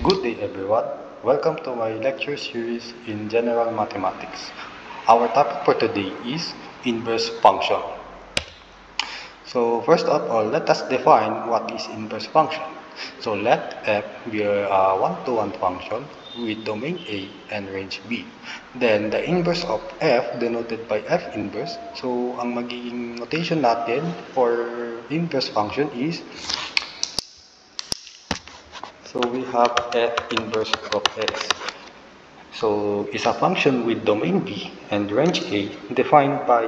Good day everyone. Welcome to my lecture series in General Mathematics. Our topic for today is inverse function. So first of all, let us define what is inverse function. So let f be a one-to-one function with domain A and range B. Then the inverse of f denoted by f inverse. So ang magiging notation natin for inverse function is we have f inverse of x. So is a function with domain B and range A defined by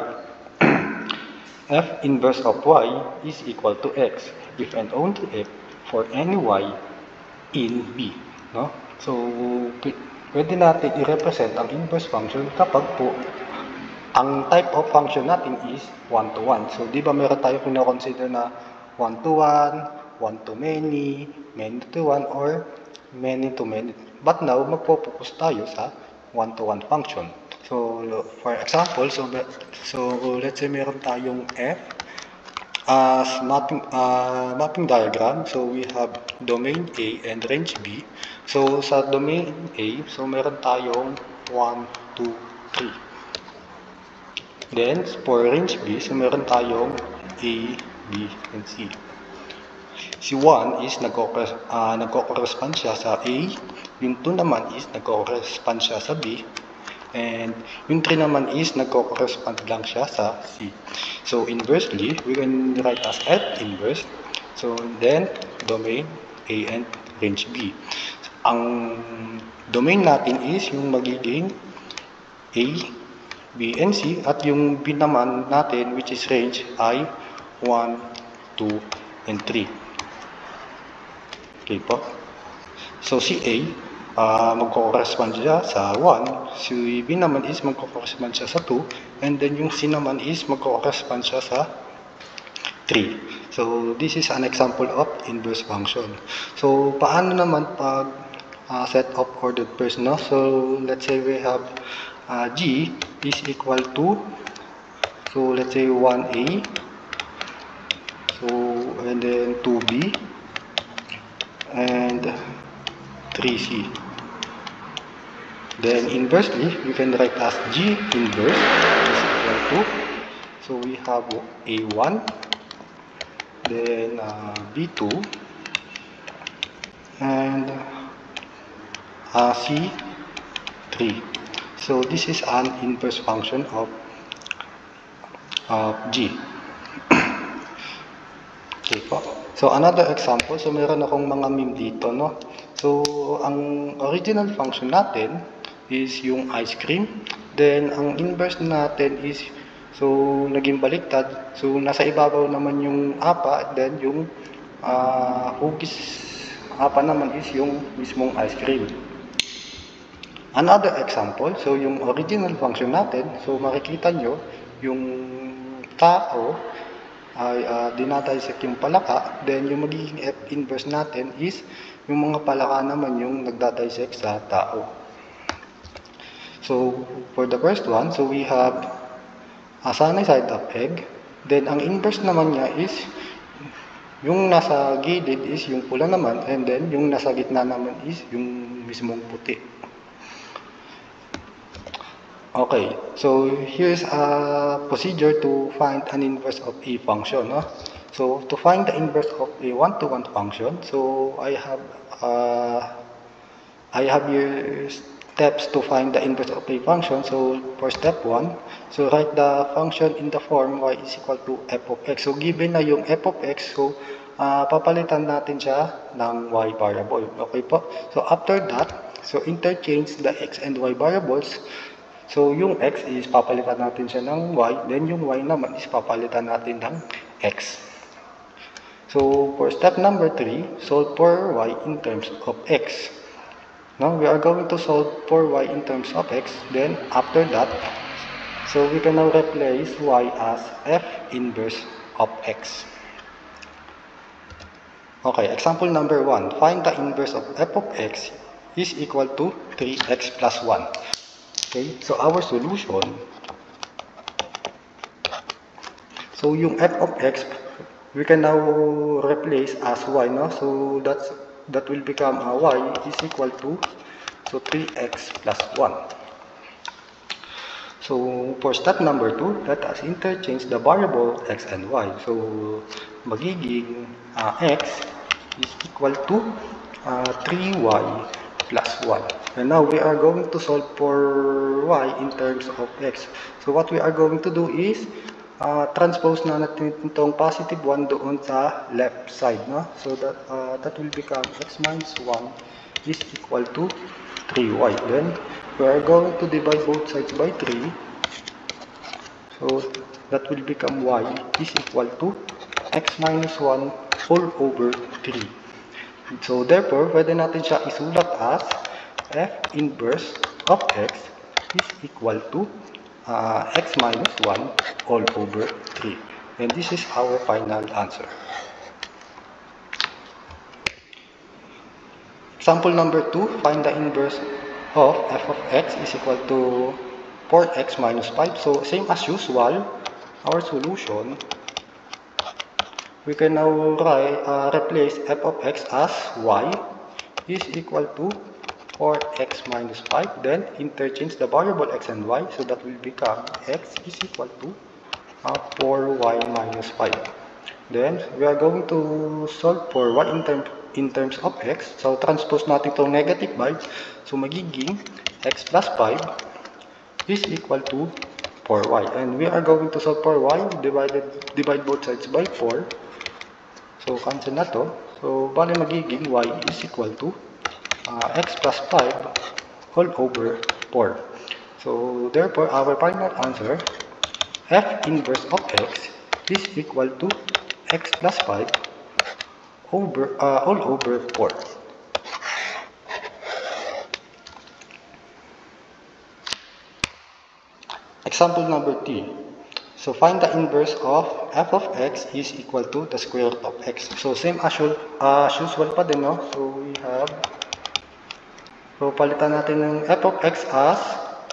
f inverse of y is equal to x if and only if for any y in B. No? So pwede natin i-represent ang inverse function kapag po ang type of function natin is one-to-one. So di ba meron tayo kino-consider na one-to-one, one-to-many, many-to-one, or many-to-many. But now, magpo-focus tayo sa one-to-one function. So, for example, let's say meron tayong f as mapping diagram. So, we have domain A and range B. So, sa domain A, so meron tayong 1, 2, 3. Then, for range B, so meron tayong A, B, and C. Si 1 is nagko-correspond siya sa A, yung 2 naman is nagko-correspond siya sa B, and yung 3 naman is nagko-correspond lang siya sa C. So, inversely, we can write as F inverse. So, then, domain A and range B. Ang domain natin is yung magiging A, B, and C, at yung B naman natin, which is range, ay 1, 2, and 3. Okay po. So, si A, magko-correspond siya sa 1, si B naman is magko-correspond siya sa 2, and then yung C naman is magko-correspond siya sa 3. So, this is an example of inverse function. So, paano naman pag set of ordered pairs, no? So, let's say we have G is equal to, so let's say 1A, so and then 2B, and 3C. Then inversely, we can write as G inverse is equal to, so we have A1, then B2, and C3. So this is an inverse function of G. Okay po. So another example, so meron akong mga meme dito, no? So ang original function natin is yung ice cream. Then ang inverse natin is, so naging baliktad. So nasa ibabaw naman yung apa, then yung hugis apa naman is yung mismong ice cream. Another example, so yung original function natin, so makikita nyo, yung tao ay dinadissect yung palaka, then yung magiging F inverse natin is yung mga palaka naman yung nagdadissect sa tao. So, for the first one, so we have a sunny side up egg, then ang inverse naman niya is yung nasa gilid is yung pula naman, and then yung nasa gitna naman is yung mismong puti. Okay, so here's a procedure to find an inverse of a function. No? So to find the inverse of a one-to-one function, so I have here steps to find the inverse of a function. So for step 1, so write the function in the form y is equal to f of x. So given na yung f of x, so papalitan natin siya ng y variable. Okay po? So after that, so interchange the x and y variables. So, yung x is papalitan natin siya ng y, then yung y naman is papalitan natin ng x. So, for step number 3, solve for y in terms of x. Now, we are going to solve for y in terms of x, then after that, so we can now replace y as f inverse of x. Okay, example number 1, find the inverse of f of x is equal to 3x plus 1. Okay, so our solution, so yung f of x, we can now replace as y, no? So that's that will become y is equal to 3x plus 1. So for step number 2, let us interchange the variable x and y. So magiging x is equal to 3y plus 1. And now we are going to solve for y in terms of x. So what we are going to do is transpose na natin itong positive 1 doon sa left side, no? So that will become x minus 1 is equal to 3y. Then we are going to divide both sides by 3. So that will become y is equal to x minus 1 all over 3. So therefore, pwede natin siya isulat as f inverse of x is equal to x minus 1 all over 3. And this is our final answer. Example number 2, find the inverse of f of x is equal to 4x minus 5. So same as usual, our solution, we can now replace f of x as y is equal to 4x minus 5. Then interchange the variable x and y, so that will become x is equal to 4y minus 5. Then we are going to solve for y in terms of x. So transpose natin itong negative 5. So magiging x plus 5 is equal to 4y. And we are going to solve for y, divide both sides by 4. So cancel na to. So bali magiging y is equal to x plus 5 all over 4. So therefore our final answer, f inverse of x is equal to x plus 5 over all over 4. Example number 3. So find the inverse of f of x is equal to the square root of x. So same as usual pa din, no? So we have, so palitan natin ng f of x as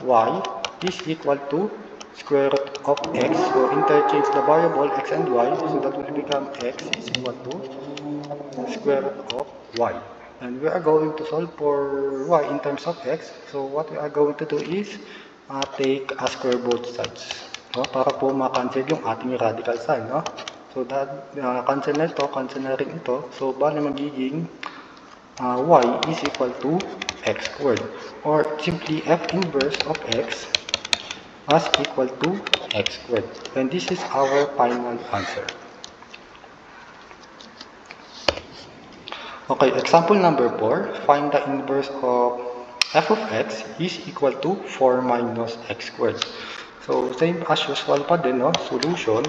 y is equal to square root of x. So interchange the variable x and y, so that will become x is equal to square root of y. And we are going to solve for y in terms of x. So what we are going to do is take a square both sides, no? Para po ma-cancel yung ating radical sign, no? So that cancel na ito, cancel na rin ito. So bali magiging y is equal to x squared, or simply f inverse of x as equal to x squared. And this is our final answer. Okay, example number 4. Find the inverse of f of x is equal to 4 minus x squared. So same as usual pa din, no? Solution,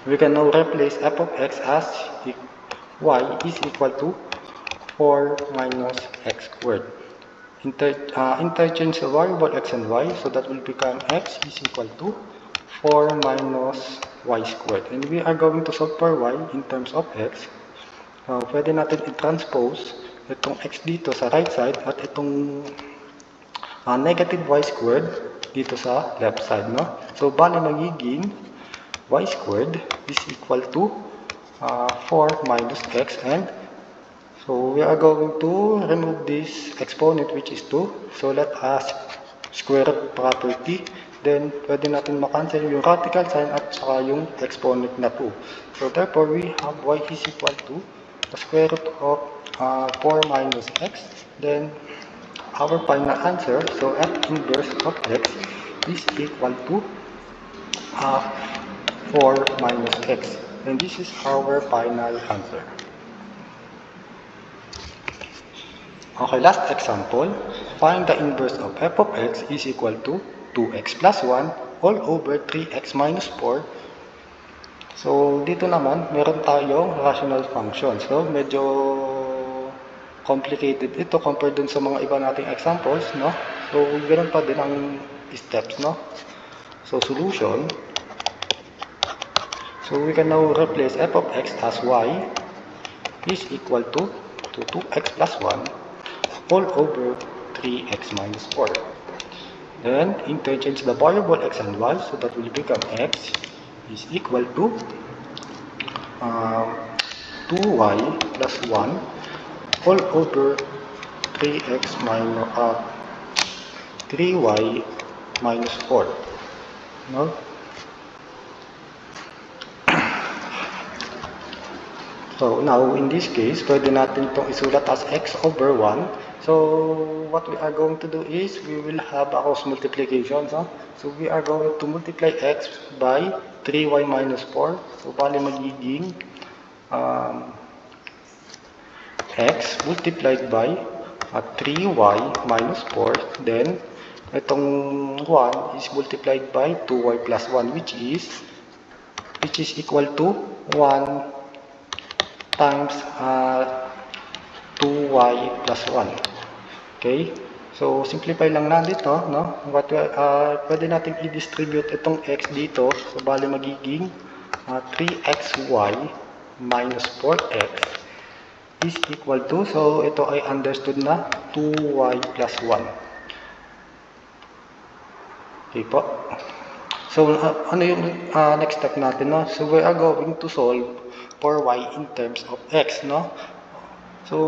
we can now replace f of x as y is equal to 4 minus x squared. Interchange the variable x and y, so that will become x is equal to 4 minus y squared. And we are going to solve for y in terms of x. Pwede natin i-transpose itong x dito sa right side at itong negative y squared dito sa left side, no? So bali magiging y squared is equal to 4 minus x, and so we are going to remove this exponent, which is 2. So let us square root property. Then pwede natin makancel yung radical sign at saka yung exponent na 2. So therefore we have y is equal to the square root of 4 minus x. Then our final answer, so f inverse of x is equal to 4 minus x. And this is our final answer. Okay, last example. Find the inverse of f of x is equal to 2x plus 1 all over 3x minus 4. So dito naman, meron tayong rational function. So medyo complicated ito compared dun sa mga iba nating examples, no? So ganoon pa din ang steps, no? So solution, so we can now replace f of x as y is equal to 2x plus 1 all over 3x minus 4. Then interchange the variable x and y, so that will become x is equal to 2y plus 1 all over 3x minus 3y minus 4. No? So now in this case, pwede natin itong isulat as x over 1. So what we are going to do is we will have a cross multiplication. So we are going to multiply x by 3y minus 4. So bali magiging x multiplied by 3y minus 4. Then itong 1 is multiplied by 2y plus 1, which is equal to 1 times 2y plus 1. Okay? So, simplify lang na dito, no? Pwede natin i-distribute itong x dito. So, bali magiging 3xy minus 4x is equal to, so ito ay understood na, 2y plus 1. Okay po. So, ano yung next step natin, no? So, we are going to solve for y in terms of x, no? So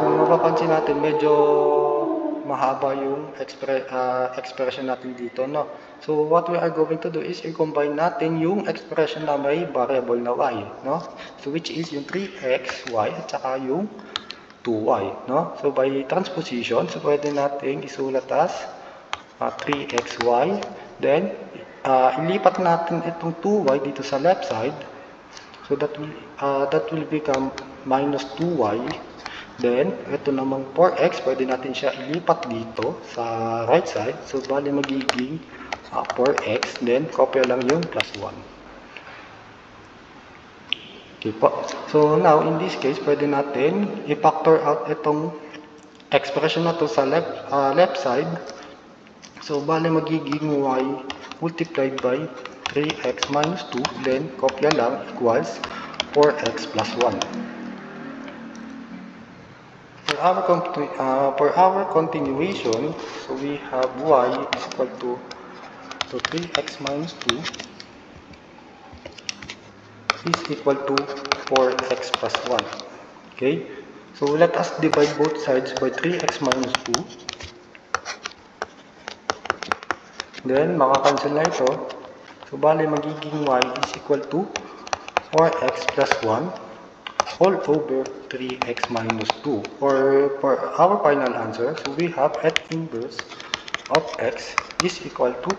mapapansin natin medyo mahaba yung expression natin dito, no? So what we are going to do is i-combine natin yung expression na may variable na y, no? So which is yung 3xy at saka yung 2y, no? So by transposition, so pwede natin isulat as 3xy, then ilipat natin itong 2y dito sa left side, so that will become minus 2y. Then ito namang 4x, pwede natin siya ilipat dito sa right side, so bali magiging 4x, then kopya lang yung plus 1. Okay po. So now in this case, pwede natin i-factor out itong expression na to sa left side. So bali magiging y multiplied by 3x minus 2, then kopya lang, equals 4x plus 1. For our continuation, so we have y is equal to 3x minus 2 is equal to 4x plus 1. Okay? So let us divide both sides by 3x minus 2. Then, makakancel na ito. So, bali magiging y is equal to 4x plus 1 all over 3x minus 2. Or for our final answer, so we have f inverse of x is equal to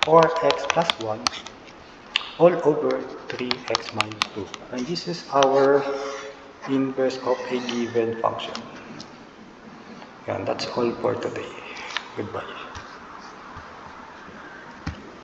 4x plus 1 all over 3x minus 2. And this is our inverse of a given function. And that's all for today. Goodbye.